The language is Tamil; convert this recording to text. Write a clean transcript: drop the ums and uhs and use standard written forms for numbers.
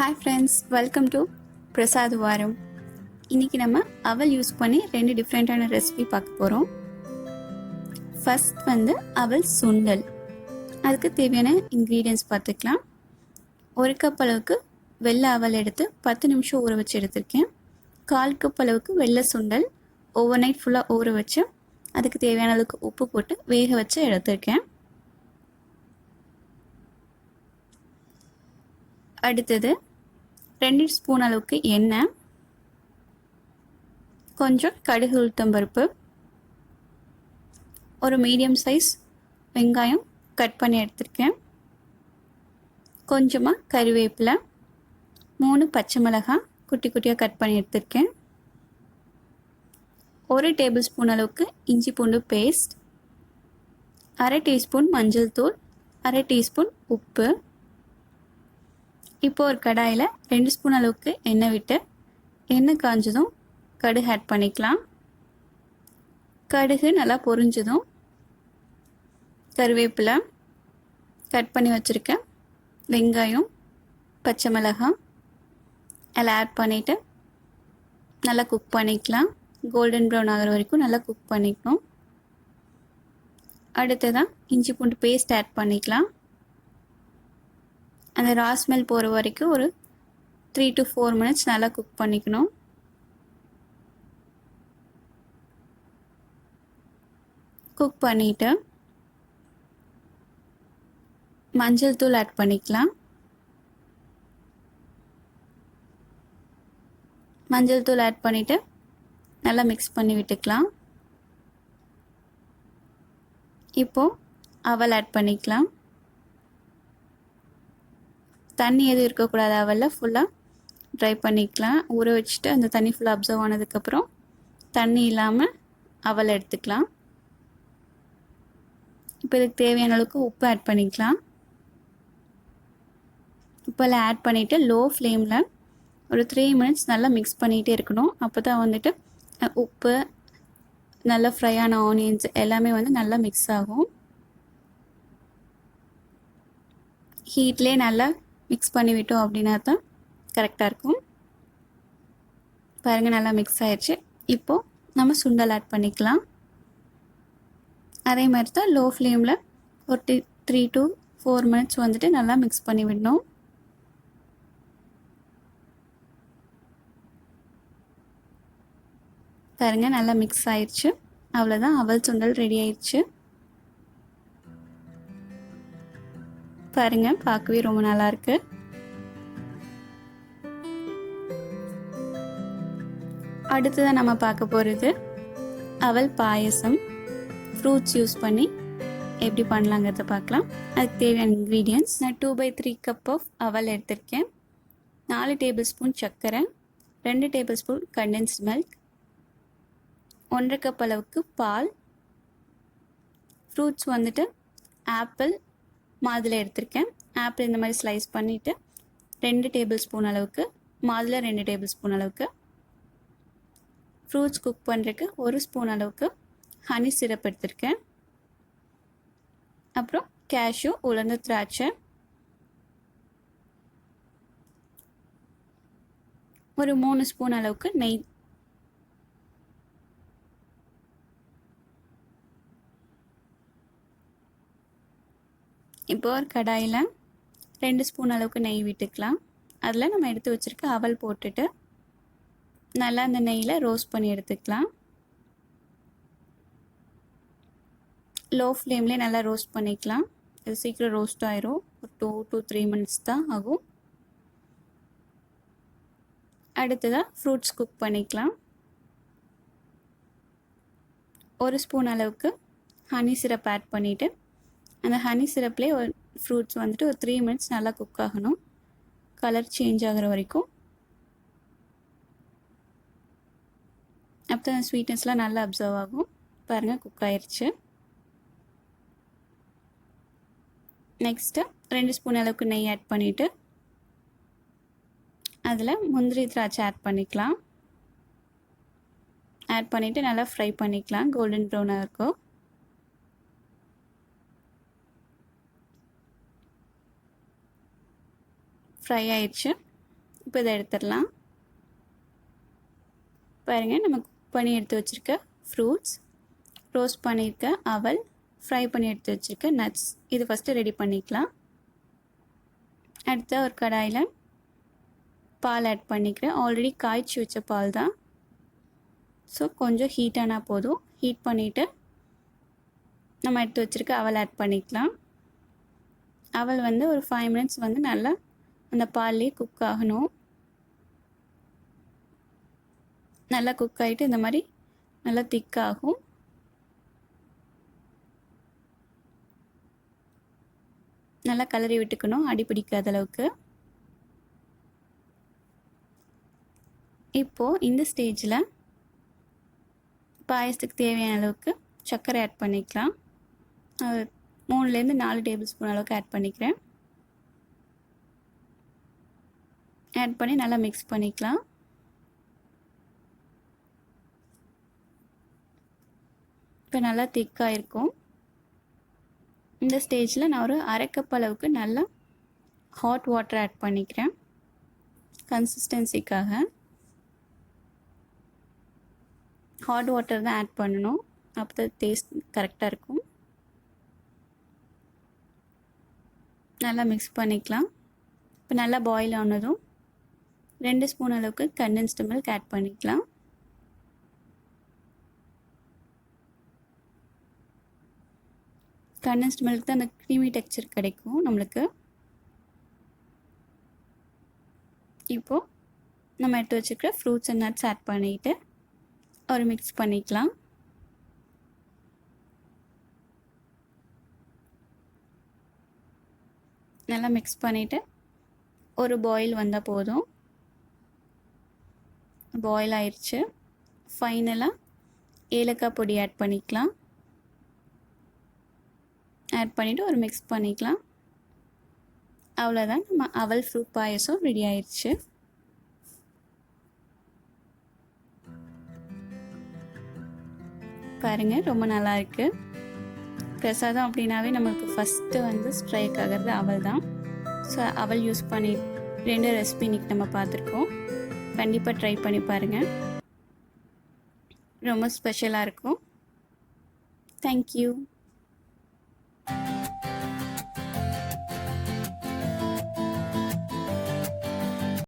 Hi friends, welcome to Prasad வாரம். இன்றைக்கி நம்ம அவல் யூஸ் பண்ணி 2 டிஃப்ரெண்ட்டான ரெசிபி பார்க்க போகிறோம். ஃபர்ஸ்ட் அவல் சுண்டல். அதுக்கு தேவையான இன்க்ரீடியன்ஸ் பார்த்துக்கலாம். 1 கப் அளவுக்கு வெள்ளை அவல் எடுத்து 10 நிமிஷம் ஊற வச்சு எடுத்திருக்கேன். 1/4 கப் அளவுக்கு வெள்ளை சுண்டல் ஓவர் நைட் ஃபுல்லாக ஊற வச்சு அதுக்கு தேவையான அளவுக்கு உப்பு போட்டு வேக வச்சு எடுத்திருக்கேன். அடுத்தது 2 ஸ்பூன் அளவுக்கு எண்ணெய், கொஞ்சம் கடுகு உளுத்தம்பருப்பு, ஒரு மீடியம் சைஸ் வெங்காயம் கட் பண்ணி எடுத்திருக்கேன், கொஞ்சமாக கறிவேப்பிலை, 3 பச்சை மிளகாய் குட்டி குட்டியாக கட் பண்ணி எடுத்திருக்கேன், 1 டேபிள் ஸ்பூன் அளவுக்கு இஞ்சி பூண்டு பேஸ்ட், 1/2 டீஸ்பூன் மஞ்சள் தூள், 1/2 டீஸ்பூன் உப்பு. இப்போ ஒரு கடாயில் 2 ஸ்பூன் அளவுக்கு எண்ணெய் விட்டு எண்ணெய் காஞ்சதும் கடுகு ஆட் பண்ணிக்கலாம். கடுகு நல்லா பொரிஞ்சதும் கருவேப்பிலை, கட் பண்ணி வச்சுருக்க வெங்காயம், பச்சை மிளகாய் எல்லாம் ஆட் பண்ணிவிட்டு நல்லா குக் பண்ணிக்கலாம். கோல்டன் ப்ரௌன் ஆகிற வரைக்கும் நல்லா குக் பண்ணிக்கணும். அடுத்ததான் இஞ்சி பூண்டு பேஸ்ட் ஆட் பண்ணிக்கலாம். அந்த ரா ஸ்மெல் போகிற வரைக்கும் ஒரு 3 to 4 மினிட்ஸ் நல்லா குக் பண்ணிக்கணும். குக் பண்ணிவிட்டு மஞ்சள் தூள் ஆட் பண்ணிக்கலாம். மஞ்சள் தூள் ஆட் பண்ணிவிட்டு நல்லா மிக்ஸ் பண்ணி விட்டுக்கலாம். இப்போது அவல் ஆட் பண்ணிக்கலாம். தண்ணி எதுவும் இருக்கக்கூடாது. அவலில் ஃபுல்லாக ட்ரை பண்ணிக்கலாம். ஊற வச்சுட்டு அந்த தண்ணி ஃபுல்லாக அப்சர்வ் ஆனதுக்கப்புறம் தண்ணி இல்லாமல் அவல் எடுத்துக்கலாம். இப்போ இதுக்கு தேவையான அளவுக்கு உப்பு ஆட் பண்ணிக்கலாம். உப்பெல்லாம் ஆட் பண்ணிவிட்டு லோ ஃப்ளேமில் ஒரு 3 மினிட்ஸ் நல்லா மிக்ஸ் பண்ணிகிட்டே இருக்கணும். அப்போ தான் உப்பு நல்லா ஃப்ரை ஆன ஆனியன்ஸ் எல்லாமே நல்லா மிக்ஸ் ஆகும். ஹீட்லேயே நல்லா மிக்ஸ் பண்ணி விட்டோம் அப்படின்னா தான் கரெக்டாக இருக்கும். பாருங்கள், நல்லா மிக்ஸ் ஆயிடுச்சு. இப்போது நம்ம சுண்டல் ஆட் பண்ணிக்கலாம். அதே மாதிரி தான் லோ ஃப்ளேமில் ஒரு 3 to 4 மினிட்ஸ் நல்லா மிக்ஸ் பண்ணி விடணும். பாருங்கள், நல்லா மிக்ஸ் ஆயிடுச்சு. அவ்வளோதான், அவல் சுண்டல் ரெடி ஆயிடுச்சு. பாருங்கள், பார்க்கவே ரொம்ப நல்லாயிருக்கு. அடுத்ததான் நம்ம பார்க்க போகிறது அவல் பாயசம். ஃப்ரூட்ஸ் யூஸ் பண்ணி எப்படி பண்ணலாங்கிறத பார்க்கலாம். அதுக்கு தேவையான இன்க்ரீடியன்ட்ஸ்: நான் 2/3 கப் ஆஃப் அவல் எடுத்திருக்கேன், 4 டேபிள் ஸ்பூன் சர்க்கரை, 2 table spoon condensed milk, 1/2 cup அளவுக்கு பால். ஃப்ரூட்ஸ் ஆப்பிள், மாதுளை எடுத்திருக்கேன். ஆப்பிள் இந்த மாதிரி ஸ்லைஸ் பண்ணிவிட்டு 2 டேபிள் ஸ்பூன் அளவுக்கு, மாதுளை 2 டேபிள் ஸ்பூன் அளவுக்கு. ஃப்ரூட்ஸ் குக் பண்ணுறதுக்கு 1 ஸ்பூன் அளவுக்கு ஹனி சிரப் எடுத்திருக்கேன். அப்புறம் கேஷ்யூ, உலர்ந்த திராட்சை, ஒரு 3 ஸ்பூன் அளவுக்கு நெய். இப்போ ஒரு கடாயில் 2 ஸ்பூன் அளவுக்கு நெய் விட்டுக்கலாம். அதில் நம்ம எடுத்து வச்சுருக்க அவல் போட்டுட்டு நல்லா அந்த நெய்யில் ரோஸ்ட் பண்ணி எடுத்துக்கலாம். லோ ஃப்ளேம்லேயே நல்லா ரோஸ்ட் பண்ணிக்கலாம். இது சீக்கிரம் ரோஸ்ட் ஆயிரும். ஒரு 2 to 3 மினிட்ஸ் தான் ஆகும். அடுத்ததாக ஃப்ரூட்ஸ் குக் பண்ணிக்கலாம். 1 ஸ்பூன் அளவுக்கு ஹனி சிரப் ஆட் பண்ணிவிட்டு அந்த ஹனி சிரப்லேயே ஒரு ஃப்ரூட்ஸ் ஒரு 3 மினிட்ஸ் நல்லா குக் ஆகணும். கலர் சேஞ்ச் ஆகிற வரைக்கும். அப்போ தான் ஸ்வீட்னஸ்லாம் நல்லா அப்சர்வ் ஆகும். பாருங்கள், குக் ஆயிடுச்சு. நெக்ஸ்ட்டு 2 ஸ்பூன் அளவுக்கு நெய் ஆட் பண்ணிவிட்டு அதில் முந்திரி திராட்சை ஆட் பண்ணிக்கலாம். ஆட் பண்ணிவிட்டு நல்லா ஃப்ரை பண்ணிக்கலாம். கோல்டன் ப்ரௌனாக இருக்கும். ஃப்ரை ஆயிடுச்சு. இப்போ இதை எடுத்துடலாம். பாருங்கள், நம்ம குக் பண்ணி எடுத்து வச்சுருக்க ஃப்ரூட்ஸ், ரோஸ்ட் பண்ணியிருக்க அவல், ஃப்ரை பண்ணி எடுத்து வச்சுருக்க நட்ஸ், இது ஃபஸ்ட்டு ரெடி பண்ணிக்கலாம். அடுத்து ஒரு கடாயில் பால் ஆட் பண்ணிக்கிறேன். ஆல்ரெடி காய்ச்சி வச்ச பால் தான். ஸோ கொஞ்சம் ஹீட்டானால் போதும். ஹீட் பண்ணிவிட்டு நம்ம எடுத்து வச்சுருக்க அவல் ஆட் பண்ணிக்கலாம். அவல் வந்து ஒரு 5 minutes வந்து நல்லா அந்த பால்லேயே குக் ஆகணும். நல்லா குக் ஆகிட்டு இந்த மாதிரி நல்லா திக்காகும். நல்லா கலரி விட்டுக்கணும், அடி பிடிக்காத அளவுக்கு. இப்போது இந்த ஸ்டேஜில் பாயசத்துக்கு தேவையான அளவுக்கு சர்க்கரை ஆட் பண்ணிக்கலாம். 3லேருந்து 4 டேபிள் ஸ்பூன் அளவுக்கு ஆட் பண்ணிக்கிறேன். ஆட் பண்ணி நல்லா மிக்ஸ் பண்ணிக்கலாம். இப்போ நல்லா திக்காக இருக்கும். இந்த ஸ்டேஜில் நான் ஒரு 1/2 கப் அளவுக்கு நல்லா ஹாட் வாட்டர் ஆட் பண்ணிக்கிறேன் கன்சிஸ்டன்சிக்காக. ஹாட் வாட்டர் தான் ஆட் பண்ணணும், அப்போ தான் டேஸ்ட் கரெக்டாக இருக்கும். நல்லா மிக்ஸ் பண்ணிக்கலாம். இப்போ நல்லா பாயில் ஆனதும் 2 ஸ்பூன் அளவுக்கு கண்டென்ஸ்டு மில்க் ஆட் பண்ணிக்கலாம். கண்டென்ஸ்டு மில்க் தான் அந்த க்ரீமி டெக்ஸ்சர் கிடைக்கும் நம்மளுக்கு. இப்போது நம்ம எடுத்து வச்சுக்கிற ஃப்ரூட்ஸ் அண்ட் நட்ஸ் ஆட் பண்ணிவிட்டு ஒரு மிக்ஸ் பண்ணிக்கலாம். நல்லா மிக்ஸ் பண்ணிவிட்டு ஒரு பாயில் வந்தால் போதும். பாயில் ஆயிடுச்சு. ஃபைனலாக ஏலக்காய் பொடி ஆட் பண்ணிக்கலாம். ஆட் பண்ணிவிட்டு ஒரு மிக்ஸ் பண்ணிக்கலாம். அவ்வளோதான், நம்ம அவல் ஃப்ரூட் பாயசம் ரெடி ஆயிடுச்சு. பாருங்கள், ரொம்ப நல்லா இருக்குது. பிரசாதம் அப்படின்னாவே நம்மளுக்கு ஃபஸ்ட்டு வந்து ஸ்ட்ரைக் ஆகிறது அவல் தான். ஸோ அவல் யூஸ் பண்ணி 2 ரெசிபி இன்றைக்கி நம்ம பார்த்துருக்கோம். கண்டிப்பாக ட்ரை பண்ணி பாருங்கள், ரொம்ப ஸ்பெஷலாக இருக்கும். தேங்க்யூ.